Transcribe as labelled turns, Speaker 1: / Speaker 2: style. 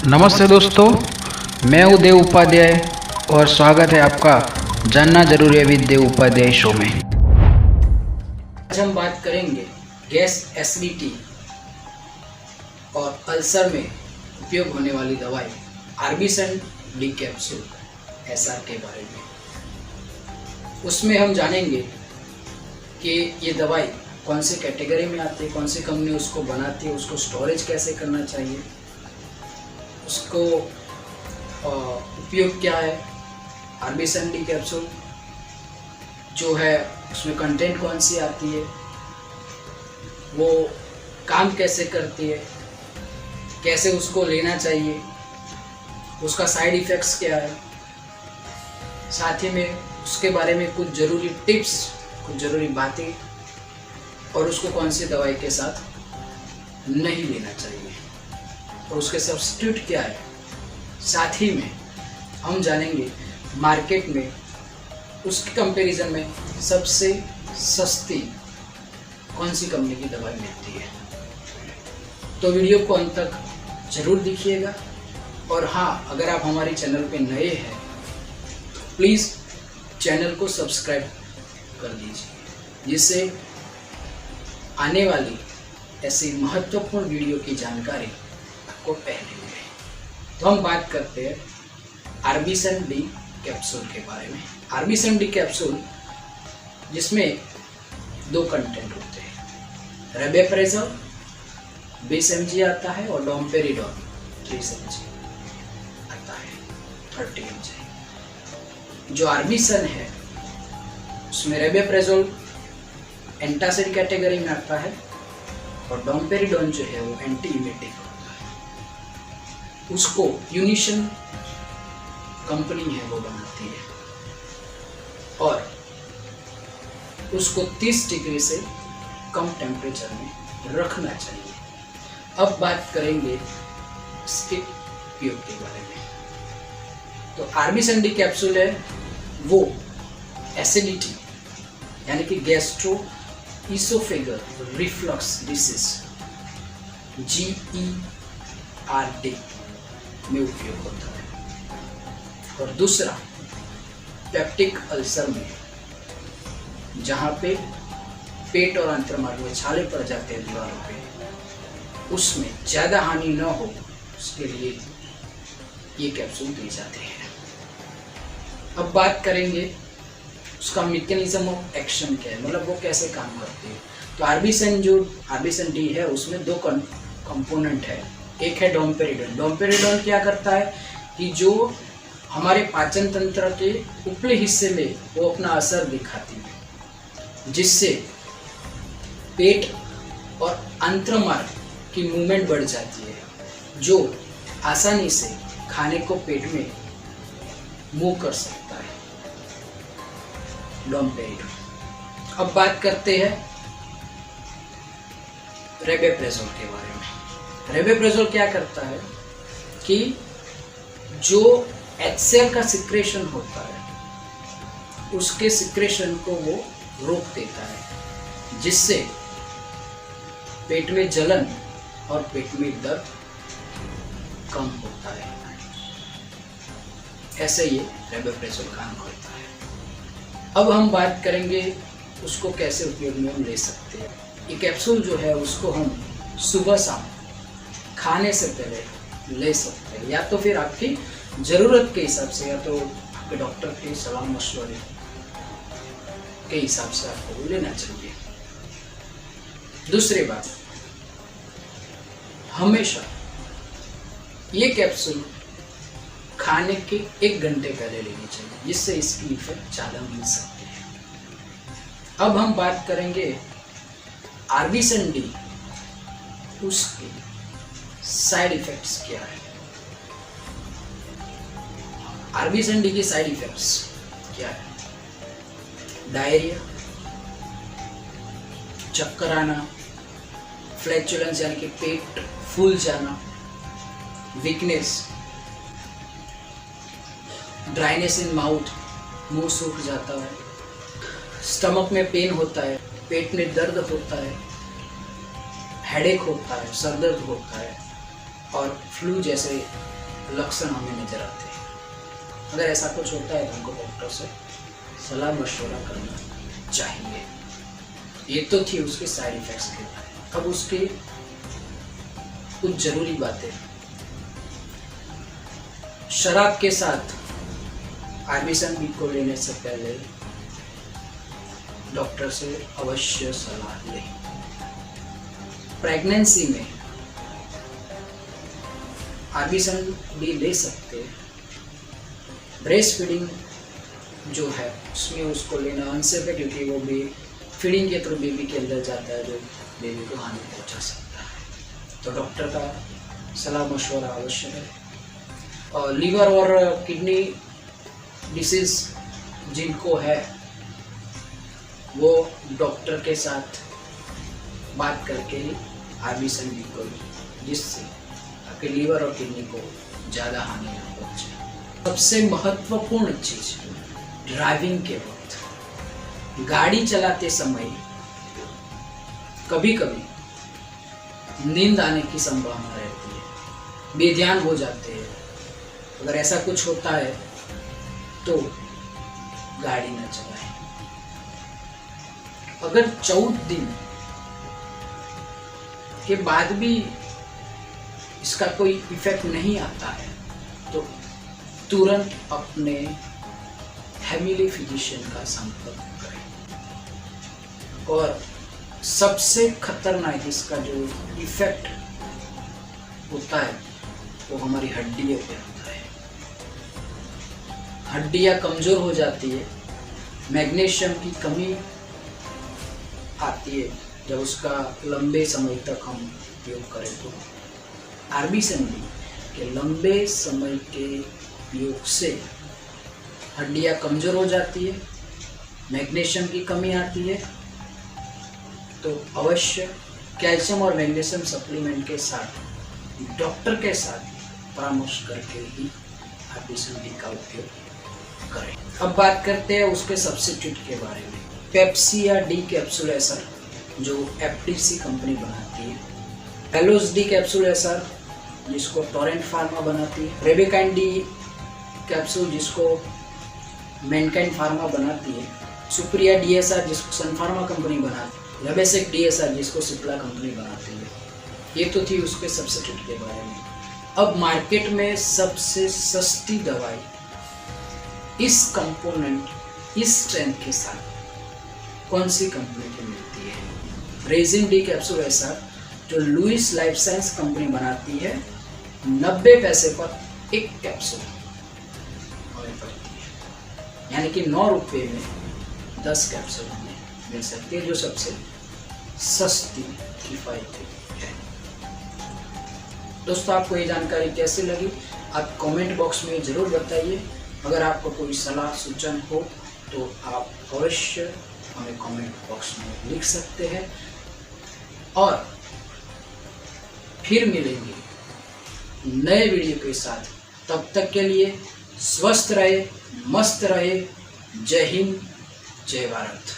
Speaker 1: नमस्ते दोस्तों, मैं हूँ देव उपाध्याय और स्वागत है आपका जानना जरूरी है विद देव उपाध्याय शो में। आज हम बात करेंगे गैस एसिडिटी और अल्सर में उपयोग होने वाली दवाई आर्बिसन डी कैप्सूल एसआर के बारे में। उसमें हम जानेंगे कि ये दवाई कौन से कैटेगरी में आती है, कौन सी कंपनी उसको बनाती है, उसको स्टोरेज कैसे करना चाहिए, उसको उपयोग क्या है, आर्बिसन डी कैप्सूल जो है उसमें कंटेंट कौन सी आती है, वो काम कैसे करती है, कैसे उसको लेना चाहिए, उसका साइड इफ़ेक्ट्स क्या है, साथ ही में उसके बारे में कुछ ज़रूरी टिप्स, कुछ ज़रूरी बातें और उसको कौन सी दवाई के साथ नहीं लेना चाहिए और उसके सब्स्टिट्यूट क्या है। साथ ही में हम जानेंगे मार्केट में उसके कंपैरिजन में सबसे सस्ती कौन सी कंपनी की दवाई मिलती है। तो वीडियो को अंत तक ज़रूर देखिएगा और हाँ, अगर आप हमारे चैनल पे नए हैं तो प्लीज़ चैनल को सब्सक्राइब कर दीजिए, जिससे आने वाली ऐसी महत्वपूर्ण वीडियो की जानकारी आपको पहले मिले। तो हम बात करते हैं आर्बिसन डी कैप्सूल के बारे में। आर्बिसन डी कैप्सूल जिसमें दो कंटेंट होते हैं, रेबेप्रेसोल 20 mg आता है और डोम्पेरिडोन 30 mg आता है 30 mg। जो आर्बिसन है उसमें रेबेप्रेसोल एंटासिड कैटेगरी में आता है और डोम्पेरिडोन जो है वो एंटी इमेटिक होता है। उसको यूनिशन कंपनी है वो बनाती है और उसको 30 डिग्री से कम टेम्परेचर में रखना चाहिए। अब बात करेंगे इसके उपयोग के बारे में। तो आर्बिसन डी कैप्सूल है वो एसिडिटी यानी कि gastro oesophageal reflux disease GERD में उपयोग होता है और दूसरा पेप्टिक अल्सर में, जहाँ पे पेट और अंतर्मार्ग में छाले पड़ जाते हैं दीवारों पे, उसमें ज़्यादा हानि न हो उसके लिए ये कैप्सूल दी जाते हैं। अब बात करेंगे उसका मैकेनिज्म ऑफ एक्शन क्या है, मतलब वो कैसे काम करती है। तो आर्बिसन डी है उसमें दो कंपोनेंट है। एक है डोम्पेरिडोन। डोम्पेरिडोन क्या करता है कि जो हमारे पाचन तंत्र के ऊपरी हिस्से में वो अपना असर दिखाती है, जिससे पेट और अंतर्मार्ग की मूवमेंट बढ़ जाती है, जो आसानी से खाने को पेट में मूव कर सकता है डोम्पेरिडोन। अब बात करते हैं रेबेप्रेसोल के बारे में। रेबेप्रेसोल क्या करता है कि जो HCl का सिक्रेशन होता है उसके सिक्रेशन को वो रोक देता है, जिससे पेट में जलन और पेट में दर्द कम होता है। ऐसे ये रेबेप्रेसोल काम करता है। अब हम बात करेंगे उसको कैसे उपयोग में हम ले सकते हैं। ये कैप्सूल जो है उसको हम सुबह शाम खाने से पहले ले सकते हैं, या तो फिर आपकी ज़रूरत के हिसाब से, या तो आपके डॉक्टर के सलाह मशवरे के हिसाब से आपको लेना चाहिए। दूसरी बात, हमेशा ये कैप्सूल खाने के 1 घंटे पहले लेनी चाहिए, जिससे इसकी इफेक्ट ज़्यादा मिल सकती है। अब हम बात करेंगे आर्बिसन डी, उसके साइड इफेक्ट्स क्या है। आर्बिसन डी के साइड इफेक्ट्स क्या है? डायरिया, चक्कर आना, फ्लैचुलेंस यानी कि पेट फूल जाना, वीकनेस, ड्राइनेस इन माउथ, मुंह सूख जाता है, स्टमक में पेन होता है, पेट में दर्द होता है, हेडेक होता है, सर दर्द होता है और फ्लू जैसे लक्षण हमें नजर आते हैं। अगर ऐसा कुछ होता है तो हमको डॉक्टर से सलाह मशवरा करना चाहिए। ये तो थी उसके साइड इफेक्ट्स के बारे। अब उसकी कुछ जरूरी बातें। शराब के साथ आर्बिसन बी को लेने से पहले डॉक्टर से अवश्य सलाह लें। प्रेगनेंसी में आर्बिसन बी ले सकते हैं। ब्रेस्ट फीडिंग जो है उसमें उसको लेना अनसेफ है, क्योंकि वो भी फीडिंग के थ्रू बेबी के अंदर जाता है, जो बेबी को हानि पहुंचा सकता है। तो डॉक्टर का सलाह मशवरा अवश्य है। और लीवर और किडनी डिसीज जिनको है वो डॉक्टर के साथ बात करके ही आर्बिसन बी को, जिससे आपके लीवर और किडनी को ज़्यादा हानि न पहुंचे। सबसे महत्वपूर्ण चीज, ड्राइविंग के वक्त गाड़ी चलाते समय कभी कभी नींद आने की संभावना रहती है, बेध्यान हो जाते हैं। अगर ऐसा कुछ होता है तो गाड़ी न चलाएं। अगर 14 दिन के बाद भी इसका कोई इफेक्ट नहीं आता है तो तुरंत अपने फैमिली फिजिशियन का संपर्क करें। और सबसे खतरनाक इसका जो इफेक्ट होता है वो हमारी हड्डियों पे होता है। हड्डियां कमजोर हो जाती है, मैग्नीशियम की कमी आती है जब उसका लंबे समय तक हम उपयोग करें तो। आर्बिसन बी के लंबे समय के उपयोग से हड्डियां कमजोर हो जाती है, मैग्नीशियम की कमी आती है। तो अवश्य कैल्शियम और मैग्नीशियम सप्लीमेंट के साथ डॉक्टर के साथ परामर्श करके ही आर्बिसन बी का उपयोग करें। अब बात करते हैं उसके सब्स्टिट्यूट के बारे में। पेप्सी या डी कैप्सूल एसर जो एफडीसी कंपनी बनाती है, हेलोस डी कैप्सूल एसर जिसको टोरेंट फार्मा बनाती है, रेबिकाइन डी कैप्सूल जिसको मैनकाइंड फार्मा बनाती है, सुप्रिया डीएसआर जिसको सन फार्मा कंपनी बनाती है, लेबेसेक डीएसआर जिसको सिप्ला कंपनी बनाती है। ये तो थी उसके सब्स्टिट्यूट के बारे में। अब मार्केट में सबसे सस्ती दवाई इस कंपोनेंट, इस स्ट्रेंथ के साथ कौन सी कंपनी की मिलती है? रेजिन डी कैप्सूल एसआर जो लुइस लाइफ साइंस कंपनी बनाती है, 90 पैसे पर एक कैप्सूल हमें पड़ती है, यानी कि 9 रुपये में 10 कैप्सूल हमें मिल सकती है, जो सबसे सस्ती किफायती है। दोस्तों, आपको ये जानकारी कैसी लगी आप कमेंट बॉक्स में ज़रूर बताइए। अगर आपको कोई सलाह सूचन हो तो आप अवश्य हमें कमेंट बॉक्स में लिख सकते हैं। और फिर मिलेंगे नए वीडियो के साथ। तब तक के लिए स्वस्थ रहे, मस्त रहे। जय हिंद, जय भारत।